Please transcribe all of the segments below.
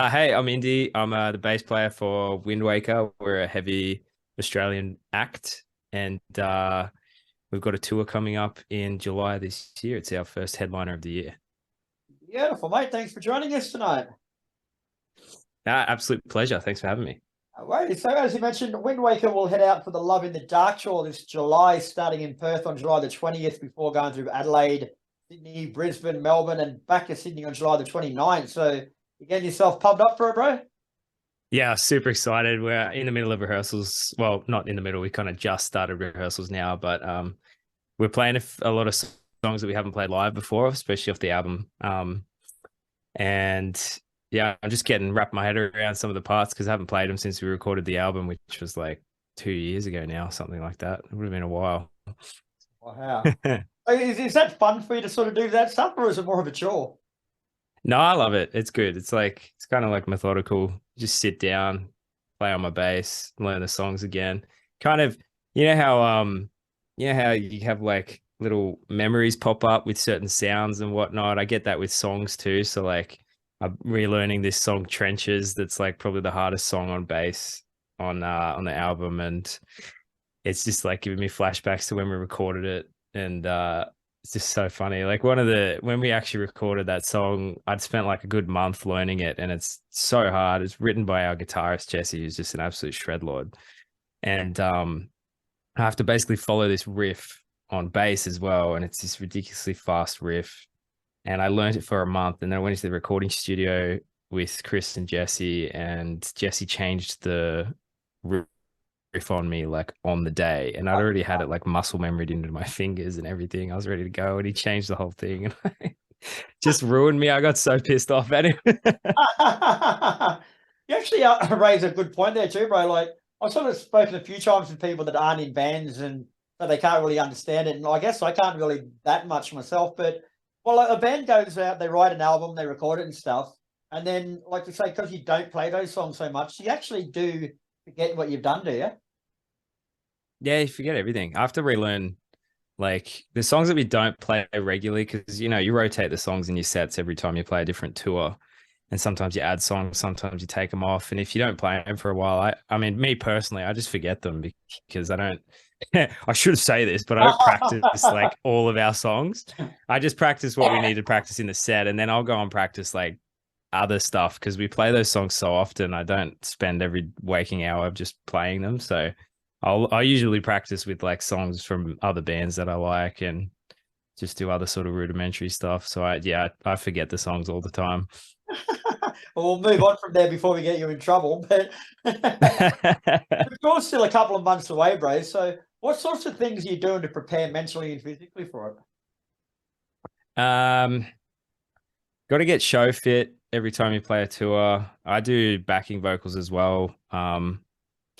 Hey, I'm Indey. I'm the bass player for Windwaker. We're a heavy Australian act, and we've got a tour coming up in July this year. It's our first headliner of the year. Beautiful, mate. Thanks for joining us tonight. Absolute pleasure. Thanks for having me. Right, so as you mentioned, Wind Waker will head out for the Love in the Dark tour this July, starting in Perth on July the 20th before going through Adelaide, Sydney, Brisbane, Melbourne, and back to Sydney on July the 29th. So you getting yourself pumped up for it, bro? Yeah, super excited. We're in the middle of rehearsals. Well, not in the middle. We kind of just started rehearsals now, but we're playing a lot of songs that we haven't played live before, especially off the album. And yeah, I'm just getting wrapped my head around some of the parts because I haven't played them since we recorded the album, which was like 2 years ago now, something like that. It would have been a while. Wow. Is that fun for you to sort of do that stuff, or is it more of a chore? No, I love it. It's good. It's kind of like methodical. Just sit down, play on my bass, learn the songs again. Kind of, you know how you have like little memories pop up with certain sounds and whatnot. I get that with songs too. So like I'm relearning this song Trenches that's like probably the hardest song on bass on the album, and it's just like giving me flashbacks to when we recorded it. And it's just so funny. Like when we actually recorded that song, I'd spent like a good month learning it, and it's so hard. It's written by our guitarist Jesse, who's just an absolute shred lord. And I have to basically follow this riff on bass as well, and it's this ridiculously fast riff. And I learned it for a month, and then I went into the recording studio with Kris and Jesse, and Jesse changed the riff on me like on the day, and I'd already had it like muscle memorized into my fingers and everything. I was ready to go, and he changed the whole thing, and just ruined me. I got so pissed off at him. You actually raise a good point there too, bro. Like I've sort of spoken a few times with people that aren't in bands and so they can't really understand it. And I guess I can't really that much myself. But well, like, a band goes out, they write an album, they record it and stuff, and then like to say because you don't play those songs so much, you actually do forget what you've done, do you? Yeah, you forget everything. I have to relearn like the songs that we don't play regularly because you rotate the songs in your sets every time you play a different tour, and sometimes you add songs, sometimes you take them off, and if you don't play them for a while, I mean, me personally, I just forget them because I don't. I should say this, but I don't practice like all of our songs. I just practice what we need to practice in the set, and then I'll go and practice like other stuff because we play those songs so often. I don't spend every waking hour just playing them, so I usually practice with like songs from other bands that I like and just do other sort of rudimentary stuff. So I forget the songs all the time. Well, we'll move on from there before we get you in trouble. But of course, still a couple of months away, bro. So, what sorts of things are you doing to prepare mentally and physically for it? um, got to get show fit every time you play a tour. I do backing vocals as well.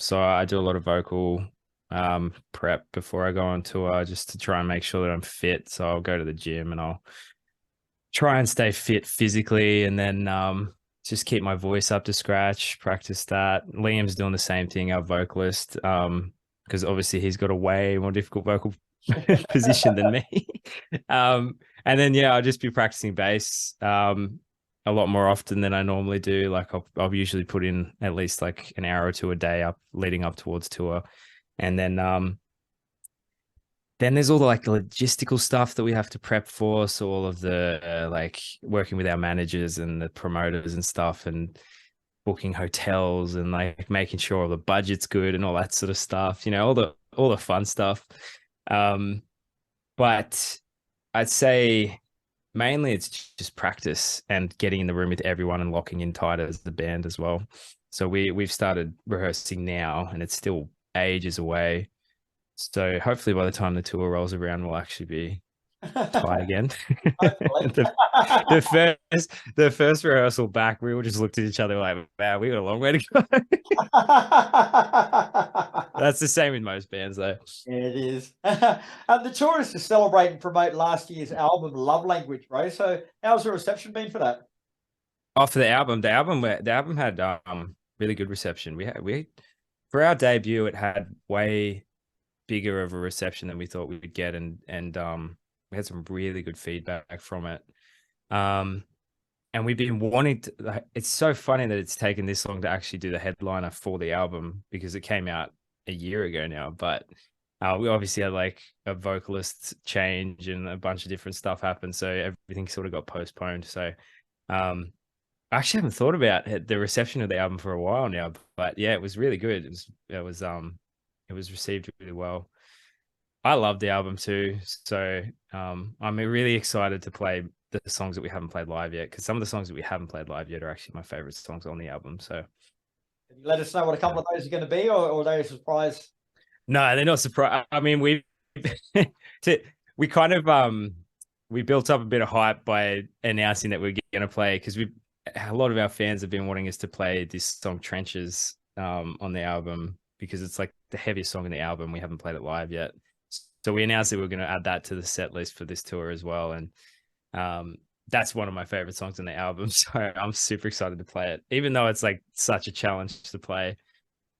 So I do a lot of vocal prep before I go on tour just to try and make sure that I'm fit. So I'll go to the gym and I'll try and stay fit physically, and then just keep my voice up to scratch, practice that. Liam's doing the same thing, our vocalist, because obviously he's got a way more difficult vocal position than me. And then yeah, I'll just be practicing bass a lot more often than I normally do. Like I'll usually put in at least like an hour or two a day up leading up towards tour. And then there's all the like logistical stuff that we have to prep for. So all of the like working with our managers and the promoters and stuff, and booking hotels and like making sure all the budget's good and all that sort of stuff. All the fun stuff. Um, but I'd say mainly it's just practice and getting in the room with everyone and locking in tight as the band as well. So we've started rehearsing now, and it's still ages away. So hopefully by the time the tour rolls around, we'll actually be tight again. Hopefully. the first rehearsal back, we all just looked at each other like, wow, we got a long way to go. That's the same with most bands though. Yeah, it is. The tour is to celebrate and promote last year's album, Love Language, bro. So, how's the reception been for that? Oh, for the album had really good reception. We for our debut, it had way bigger of a reception than we thought we would get, and we had some really good feedback from it. Um, and we've been wanting to, like, it's so funny that it's taken this long to actually do the headliner for the album because it came out a year ago now. But we obviously had like a vocalist change and a bunch of different stuff happened. So everything sort of got postponed. So um, I actually haven't thought about the reception of the album for a while now. But yeah, it was really good. It was received really well. I love the album too. So I'm really excited to play the songs that we haven't played live yet, because some of the songs that we haven't played live yet are actually my favorite songs on the album. So Can you let us know what a couple of those are going to be, or are they a surprise? no, they're not surprised. I mean, we kind of we built up a bit of hype by announcing that we're going to play, because a lot of our fans have been wanting us to play this song Trenches on the album, because it's like the heaviest song in the album. We haven't played it live yet. So we announced that we are going to add that to the set list for this tour as well. And that's one of my favorite songs on the album. So I'm super excited to play it, even though it's like such a challenge to play.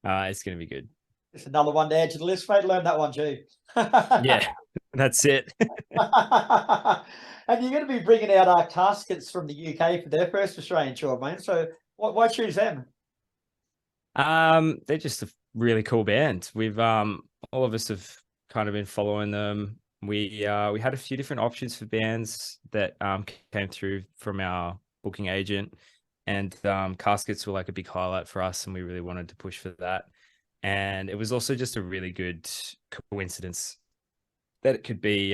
It's going to be good. It's another one to add to the list, mate. Learn that one too. Yeah, that's it. And you're going to be bringing out our Caskets from the UK for their first Australian tour, mate. So why choose them? They're just a really cool band. We've all of us have kind of been following them. We had a few different options for bands that came through from our booking agent, and Caskets were like a big highlight for us, and we really wanted to push for that. And it was also just a really good coincidence that it could be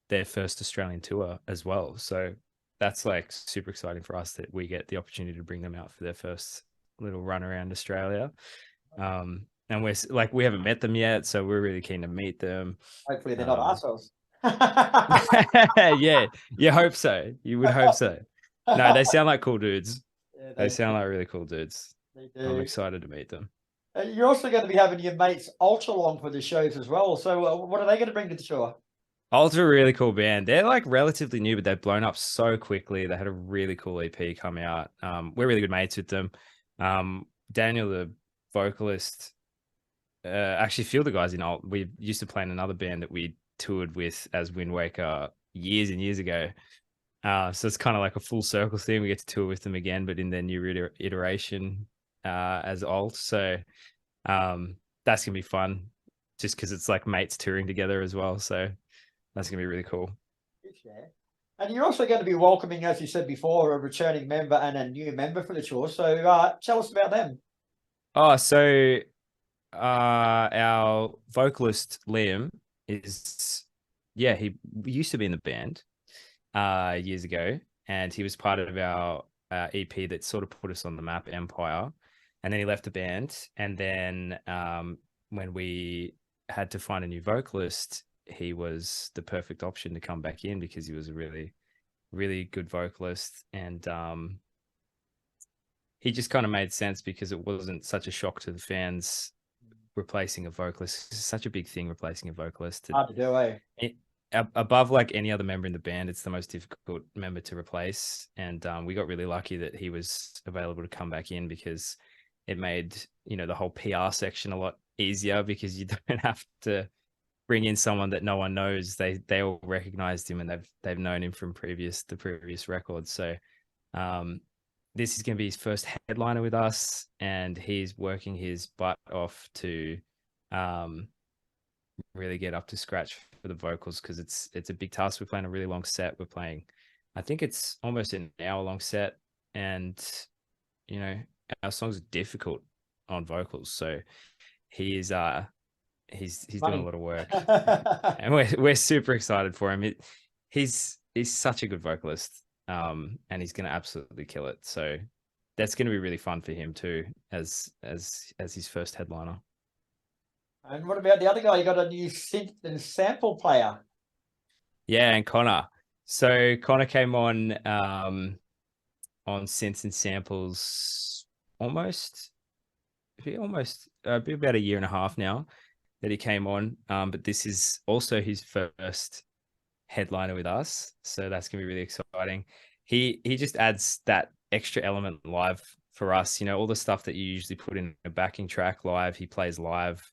their first Australian tour as well. So that's like super exciting for us that we get the opportunity to bring them out for their first little run around Australia. And we're like, we haven't met them yet, so we're really keen to meet them. Hopefully they're not assholes. Yeah, you hope so. You would hope so. No, they sound like cool dudes. Yeah, they sound like really cool dudes. They do. I'm excited to meet them. You're also going to be having your mates Ultra along for the shows as well. So what are they going to bring to the tour? Ultra, a really cool band. They're like relatively new, but they've blown up so quickly. They had a really cool EP come out. We're really good mates with them. Daniel, the vocalist, actually feel the guys in alt. We used to play in another band that we toured with as Windwaker years and years ago. So it's kind of like a full circle thing. We get to tour with them again, but in their new iteration as alt. So that's gonna be fun, just because it's like mates touring together as well. So that's gonna be really cool. And you're also going to be welcoming, as you said before, a returning member and a new member for the tour. So tell us about them. Oh, so our vocalist Liam he used to be in the band years ago, and he was part of our EP that sort of put us on the map, Empire. And then he left the band, and then when we had to find a new vocalist, he was the perfect option to come back in, because he was a really, really good vocalist. And he just kind of made sense, because it wasn't such a shock to the fans replacing a vocalist. It's such a big thing, replacing a vocalist. Hard to do, eh? Above like any other member in the band, it's the most difficult member to replace. And we got really lucky that he was available to come back in, because it made, the whole PR section a lot easier, because you don't have to bring in someone that no one knows. They all recognized him, and they've known him from the previous records. So this is going to be his first headliner with us, and he's working his butt off to really get up to scratch for the vocals, because it's a big task. We're playing a really long set. We're playing, I think it's almost an hour-long set, and our songs are difficult on vocals. So he's doing a lot of work, and we're super excited for him. He's such a good vocalist, and he's going to absolutely kill it. So that's going to be really fun for him too, as his first headliner. And what about the other guy? You got a new synth and sample player. Yeah, and Connor. So Connor came on synths and samples almost be about a year and a half now that he came on. But this is also his first headliner with us, so that's gonna be really exciting. He just adds that extra element live for us. All the stuff that you usually put in a backing track live, he plays live.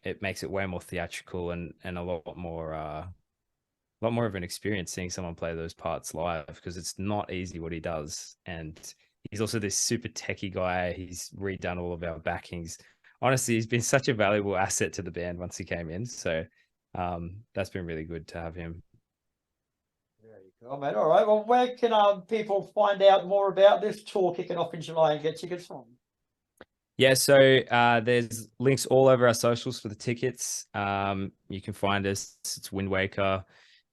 It makes it way more theatrical and a lot more lot more of an experience seeing someone play those parts live, because it's not easy what he does. And he's also this super techie guy. He's redone all of our backings. Honestly, he's been such a valuable asset to the band once he came in. So that's been really good to have him. Very cool, mate. All right. Well, where can people find out more about this tour kicking off in July and get tickets from? Yeah, so there's links all over our socials for the tickets. You can find us. It's Windwaker.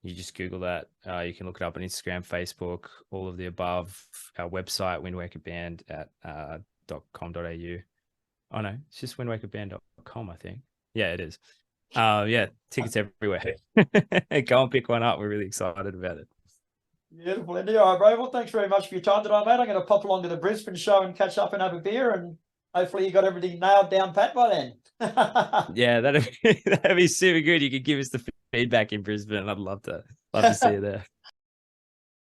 You just Google that. You can look it up on Instagram, Facebook, all of the above. Our website, windwakerband at .com.au. Oh, no, it's just windwakerband.com, I think. Yeah, it is. Yeah, tickets everywhere. Go and pick one up. We're really excited about it. Beautiful, Indey. All right, bro. Well, thanks very much for your time today, mate. I'm going to pop along to the Brisbane show and catch up and have a beer, and hopefully you got everything nailed down pat by then. Yeah, that'd be super good. You could give us the feedback in Brisbane. I'd love to see you there.